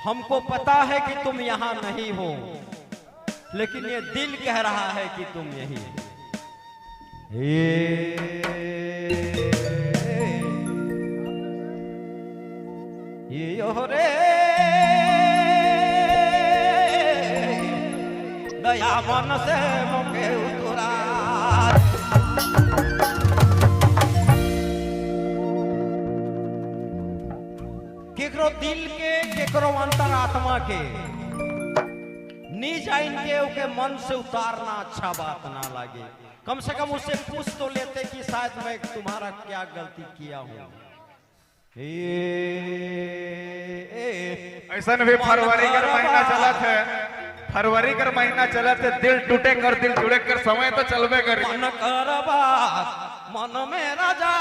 हमको पता है कि तुम यहाँ नहीं हो, लेकिन ये दिल कह रहा है कि तुम यही हो। ये रे दया मन से मोके उतरा केकरो दिल के केकरो अंतरात्मा के नी जाइन के मन से उतारना अच्छा बात ना लगे। कम से कम उससे पूछ तो लेते कि शायद मैं तुम्हारा क्या गलती किया हूँ। ऐसा भी फरवरी का महीना चला थे, फरवरी का महीना चला थे, दिल टूटे कर दिल जुड़े कर समय तो चलबे कर मन कर बात मन में राजा